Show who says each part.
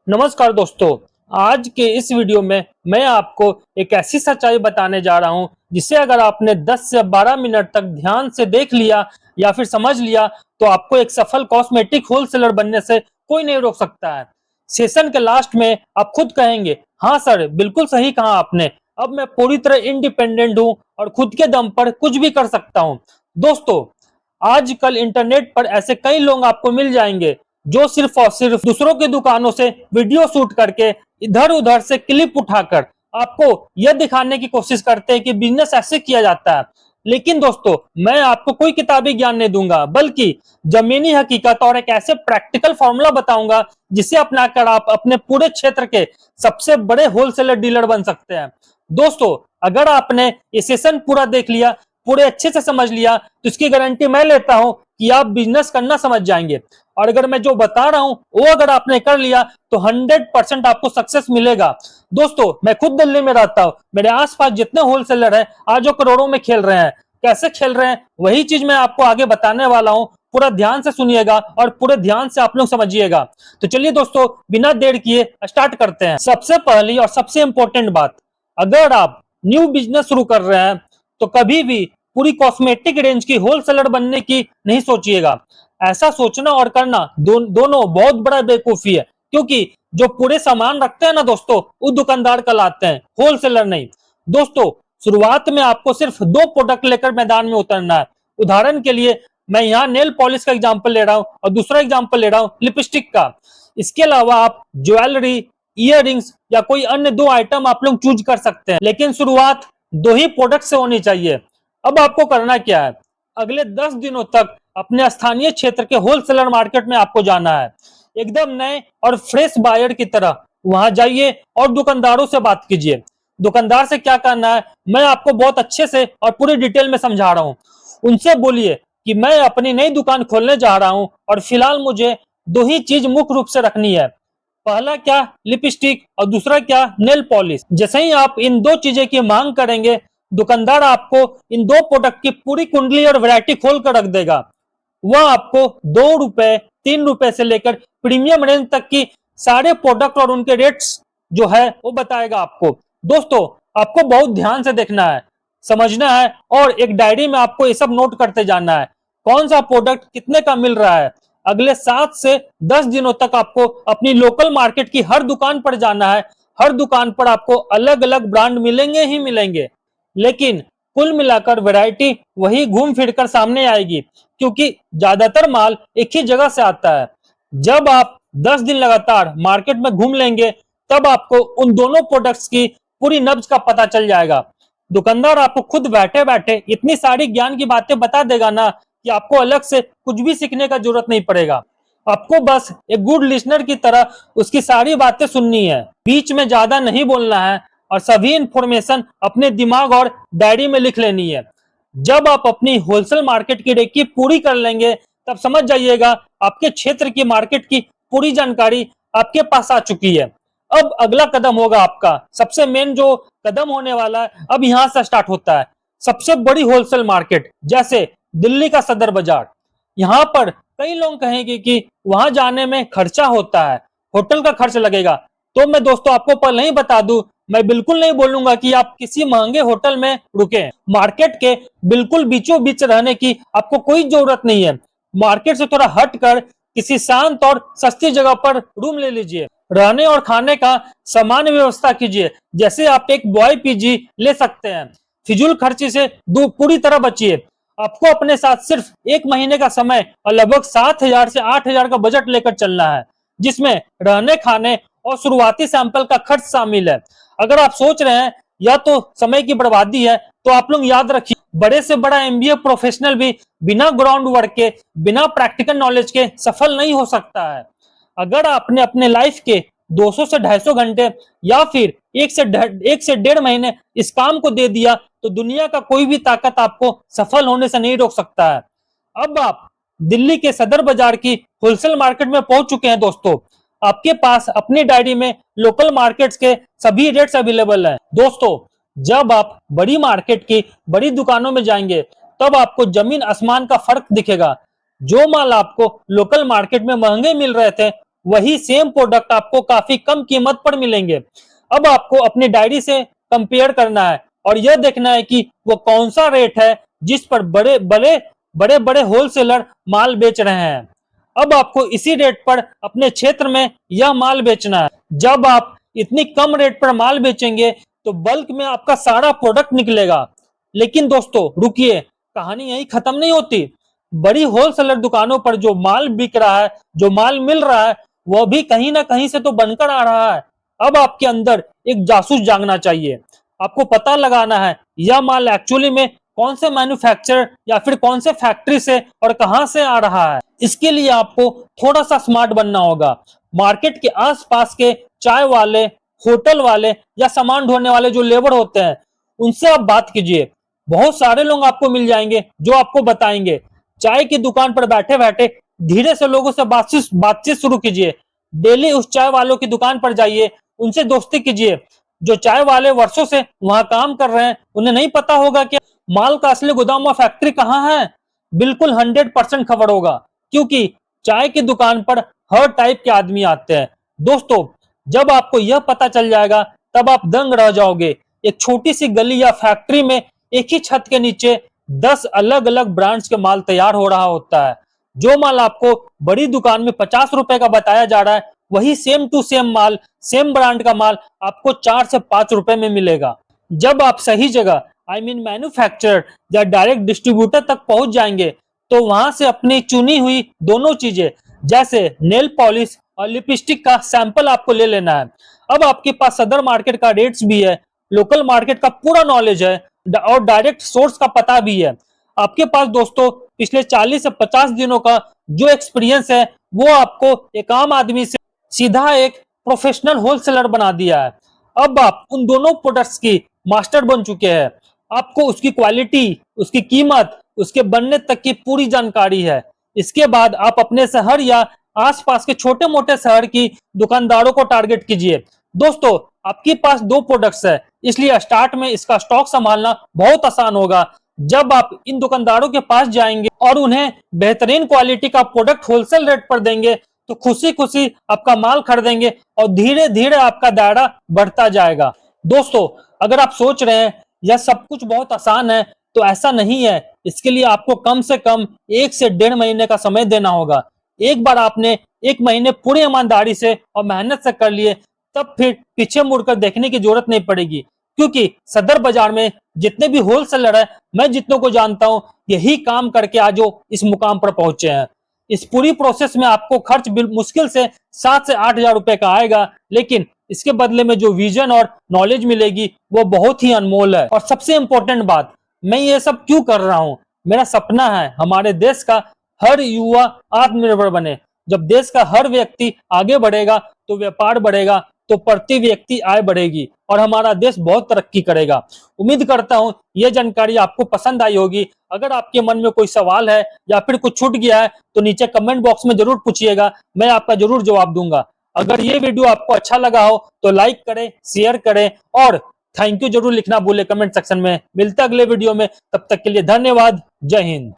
Speaker 1: नमस्कार दोस्तों। आज के इस वीडियो में मैं आपको एक ऐसी सच्चाई बताने जा रहा हूं जिसे अगर आपने 10 से 12 मिनट तक ध्यान से देख लिया या फिर समझ लिया तो आपको एक सफल कॉस्मेटिक होलसेलर बनने से कोई नहीं रोक सकता है। सेशन के लास्ट में आप खुद कहेंगे, हाँ सर, बिल्कुल सही कहा आपने। अब मैं पूरी तरह इंडिपेंडेंट हूं और खुद के दम पर कुछ भी कर सकता हूं। दोस्तों, आजकल इंटरनेट पर ऐसे कई लोग आपको मिल जाएंगे जो सिर्फ और सिर्फ दूसरों की दुकानों से वीडियो शूट करके इधर उधर से क्लिप उठाकर आपको यह दिखाने की कोशिश करते हैं कि बिजनेस ऐसे किया जाता है। लेकिन दोस्तों, मैं आपको कोई किताबी ज्ञान नहीं दूंगा, बल्कि जमीनी हकीकत और एक ऐसे प्रैक्टिकल फॉर्मूला बताऊंगा जिसे अपनाकर आप अपने पूरे क्षेत्र के सबसे बड़े होलसेलर डीलर बन सकते हैं। दोस्तों, अगर आपने ये सेशन पूरा देख लिया, पूरे अच्छे से समझ लिया, तो इसकी गारंटी मैं लेता हूं कि आप बिजनेस करना समझ जाएंगे। और अगर मैं जो बता रहा हूं वो अगर आपने कर लिया तो 100% आपको सक्सेस मिलेगा। दोस्तों, मैं खुद दिल्ली में रहता हूं, मेरे आसपास जितने होलसेलर हैं आज वो करोड़ों में खेल रहे हैं। कैसे खेल रहे हैं वही चीज मैं आपको आगे बताने वाला हूं। पूरा ध्यान से सुनिएगा और पूरे ध्यान से आप लोग समझिएगा। तो चलिए दोस्तों, बिना देर किए स्टार्ट करते हैं। सबसे पहली और सबसे इंपॉर्टेंट बात, अगर आप न्यू बिजनेस शुरू कर रहे हैं तो कभी भी पूरी कॉस्मेटिक रेंज की होलसेलर बनने की नहीं सोचिएगा। ऐसा सोचना और करना दोनों बहुत बड़ा बेवकूफी है, क्योंकि जो पूरे सामान रखते हैं ना दोस्तों, वो दुकानदार कहलाते हैं, होलसेलर नहीं। दोस्तों, शुरुआत में आपको सिर्फ दो प्रोडक्ट लेकर मैदान में उतरना है। उदाहरण के लिए मैं यहाँ नेल पॉलिश का एग्जांपल ले रहा हूँ और दूसरा एग्जांपल ले रहा हूँ लिपस्टिक का। इसके अलावा आप ज्वेलरी, इयररिंग्स या कोई अन्य दो आइटम आप लोग चूज कर सकते हैं, लेकिन शुरुआत दो ही प्रोडक्ट से होनी चाहिए। अब आपको करना क्या है, अगले 10 दिनों तक अपने स्थानीय क्षेत्र के होलसेलर मार्केट में आपको जाना है। एकदम नए और फ्रेश बायर की तरह वहां जाइए और दुकानदारों से बात कीजिए। दुकानदार से क्या करना है मैं आपको बहुत अच्छे से और पूरी डिटेल में समझा रहा हूँ। उनसे बोलिए कि मैं अपनी नई दुकान खोलने जा रहा हूँ और फिलहाल मुझे दो ही चीज मुख्य रूप से रखनी है। पहला क्या, लिपस्टिक, और दूसरा क्या, नेल पॉलिश। जैसे ही आप इन दो चीजें की मांग करेंगे, दुकानदार आपको इन दो प्रोडक्ट की पूरी कुंडली और वैरायटी खोल कर रख देगा। वह आपको 2 रुपए, 3 रुपए से लेकर प्रीमियम रेंज तक की सारे प्रोडक्ट और उनके रेट्स जो है वो बताएगा आपको। दोस्तों, आपको बहुत ध्यान से देखना है, समझना है और एक डायरी में आपको ये सब नोट करते जाना है। कौन सा प्रोडक्ट कितने का मिल रहा है। अगले 7 से 10 दिनों तक आपको अपनी लोकल मार्केट की हर दुकान पर जाना है। हर दुकान पर आपको अलग अलग ब्रांड मिलेंगे ही मिलेंगे, लेकिन कुल मिलाकर वैरायटी वही घूम फिर कर सामने आएगी, क्योंकि ज्यादातर माल एक ही जगह से आता है। जब आप 10 दिन लगातार मार्केट में घूम लेंगे, तब आपको उन दोनों प्रोडक्ट्स की पूरी नब्ज का पता चल जाएगा। दुकानदार आपको खुद बैठे बैठे इतनी सारी ज्ञान की बातें बता देगा ना कि आपको अलग से कुछ भी सीखने का जरूरत नहीं पड़ेगा। आपको बस एक गुड लिसनर की तरह उसकी सारी बातें सुननी है, बीच में ज्यादा नहीं बोलना है और सभी इंफॉर्मेशन अपने दिमाग और डायरी में लिख लेनी है। जब आप अपनी होलसेल मार्केट की रेकी पूरी कर लेंगे, तब समझ जाइएगा आपके क्षेत्र की मार्केट की पूरी जानकारी आपके पास आ चुकी है। अब अगला कदम होगा आपका सबसे मेन जो कदम होने वाला है, अब यहां से स्टार्ट होता है सबसे बड़ी होलसेल मार्केट, जैसे दिल्ली का सदर बाजार। यहाँ पर कई लोग कहेंगे कि वहां जाने में खर्चा होता है, होटल का खर्च लगेगा। तो मैं दोस्तों आपको पहले ही बता दूं, मैं बिल्कुल नहीं बोलूंगा कि आप किसी महंगे होटल में रुके। मार्केट के बिल्कुल बीचों बीच रहने की आपको कोई जरूरत नहीं है। मार्केट से थोड़ा हटकर किसी शांत और सस्ती जगह पर रूम ले लीजिए। रहने और खाने का सामान्य व्यवस्था कीजिए, जैसे आप एक बॉय पीजी ले सकते हैं। फिजूल खर्ची से पूरी तरह बचिए। आपको अपने साथ सिर्फ एक महीने का समय और लगभग 7,000 से 8,000 का बजट लेकर चलना है, जिसमें रहने, खाने और शुरुआती सैंपल का खर्च शामिल है। अगर आप सोच रहे हैं यह तो समय की बर्बादी है, तो आप लोग याद रखिए, बड़े से बड़ा एमबीए प्रोफेशनल भी बिना ग्राउंड वर्क के, बिना प्रैक्टिकल नॉलेज के सफल नहीं हो सकता है। अगर आपने अपने लाइफ के 200 से 250 घंटे या फिर 1 से 1.5 महीने इस काम को दे दिया, तो दुनिया का कोई भी ताकत आपको सफल होने से नहीं रोक सकता है। अब आप दिल्ली के सदर बाजार की होलसेल मार्केट में पहुंच चुके हैं दोस्तों। आपके पास अपनी डायरी में लोकल मार्केट्स के सभी रेट्स अवेलेबल हैं। दोस्तों, जब आप बड़ी मार्केट की बड़ी दुकानों में जाएंगे, तब आपको जमीन आसमान का फर्क दिखेगा। जो माल आपको लोकल मार्केट में महंगे मिल रहे थे, वही सेम प्रोडक्ट आपको काफी कम कीमत पर मिलेंगे। अब आपको अपनी डायरी से कंपेयर करना है और यह देखना है कि वो कौन सा रेट है जिस पर बड़े बड़े होलसेलर माल बेच रहे हैं। अब आपको इसी रेट पर अपने क्षेत्र में यह माल बेचना है। जब आप इतनी कम रेट पर माल बेचेंगे तो बल्क में आपका सारा प्रोडक्ट निकलेगा। लेकिन दोस्तों रुकिए, कहानी यही खत्म नहीं होती। बड़ी होलसेलर दुकानों पर जो माल बिक रहा है, जो माल मिल रहा है, वह भी कहीं ना कहीं से तो बनकर आ रहा है। अब आपके अंदर एक जासूस जागना चाहिए। आपको पता लगाना है यह माल एक्चुअली में कौन से मैन्युफैक्चरर या फिर कौन से फैक्ट्री से और कहां से आ रहा है। इसके लिए आपको थोड़ा सा स्मार्ट बनना होगा। मार्केट के आसपास के चाय वाले, होटल वाले या सामान ढोने वाले जो लेबर होते हैं, उनसे आप बात कीजिए। बहुत सारे लोग आपको मिल जाएंगे जो आपको बताएंगे। चाय की दुकान पर बैठे बैठे धीरे से लोगों से बातचीत शुरू कीजिए। डेली उस चाय वालों की दुकान पर जाइए, उनसे दोस्ती कीजिए। जो चाय वाले वर्षों से वहां काम कर रहे हैं, उन्हें नहीं पता होगा कि माल का असली गोदाम और फैक्ट्री कहाँ है। बिल्कुल 100% खबर होगा, क्योंकि चाय की दुकान पर हर टाइप के आदमी आते हैं। दोस्तों, जब आपको यह पता चल जाएगा तब आप दंग रह जाओगे। एक छोटी सी गली या फैक्ट्री में एक ही छत के नीचे 10 अलग अलग ब्रांड्स के माल तैयार हो रहा होता है। जो माल आपको बड़ी दुकान में 50 रुपए का बताया जा रहा है, वही सेम टू सेम माल, सेम ब्रांड का माल आपको 4 से 5 रुपए में मिलेगा। जब आप सही जगह, आई मीन मैन्युफैक्चरर या डायरेक्ट डिस्ट्रीब्यूटर तक पहुंच जाएंगे, तो वहां से अपनी चुनी हुई दोनों चीजें जैसे नेल पॉलिश और लिपस्टिक का सैंपल आपको ले लेना है। अब आपके पास सदर मार्केट का रेट्स भी है, लोकल मार्केट का पूरा नॉलेज है और डायरेक्ट सोर्स का पता भी है। आपके पास दोस्तों पिछले 40 से 50 दिनों का जो एक्सपीरियंस है, वो आपको एक आम आदमी से सीधा एक प्रोफेशनल होलसेलर बना दिया है। अब आप उन दोनों प्रोडक्ट्स की मास्टर बन चुके हैं। आपको उसकी क्वालिटी, उसकी कीमत, उसके बनने तक की पूरी जानकारी है। इसके बाद आप अपने शहर या आसपास के छोटे मोटे शहर की दुकानदारों को टारगेट कीजिए। दोस्तों, आपके पास दो प्रोडक्ट्स है, इसलिए स्टार्ट में इसका स्टॉक संभालना बहुत आसान होगा। जब आप इन दुकानदारों के पास जाएंगे और उन्हें बेहतरीन क्वालिटी का प्रोडक्ट होलसेल रेट पर देंगे, तो खुशी खुशी आपका माल खरीदेंगे और धीरे धीरे आपका दायरा बढ़ता जाएगा। दोस्तों, अगर आप सोच रहे हैं यह सब कुछ बहुत आसान है, तो ऐसा नहीं है। इसके लिए आपको कम से कम 1 से 1.5 महीने का समय देना होगा। एक बार आपने 1 महीने पूरी ईमानदारी से और मेहनत से कर लिए, तब फिर पीछे मुड़कर देखने की जरूरत नहीं पड़ेगी। क्योंकि सदर बाजार में जितने भी होलसेलर है, मैं जितनों को जानता हूं, यही काम करके आज वो इस मुकाम पर पहुंचे हैं। इस पूरी प्रोसेस में आपको खर्च मुश्किल से 7 से 8 हजार रुपए का आएगा, लेकिन इसके बदले में जो विजन और नॉलेज मिलेगी वो बहुत ही अनमोल है। और सबसे इंपॉर्टेंट बात, मैं ये सब क्यों कर रहा हूँ? मेरा सपना है हमारे देश का हर युवा आत्मनिर्भर बने। जब देश का हर व्यक्ति आगे बढ़ेगा तो व्यापार बढ़ेगा, तो प्रति व्यक्ति आय बढ़ेगी और हमारा देश बहुत तरक्की करेगा। उम्मीद करता हूं यह जानकारी आपको पसंद आई होगी। अगर आपके मन में कोई सवाल है या फिर कुछ छूट गया है, तो नीचे कमेंट बॉक्स में जरूर पूछिएगा, मैं आपका जरूर जवाब दूंगा। अगर ये वीडियो आपको अच्छा लगा हो तो लाइक करें, शेयर करें और थैंक यू जरूर लिखना भूले कमेंट सेक्शन में। मिलते अगले वीडियो में, तब तक के लिए धन्यवाद। जय हिंद।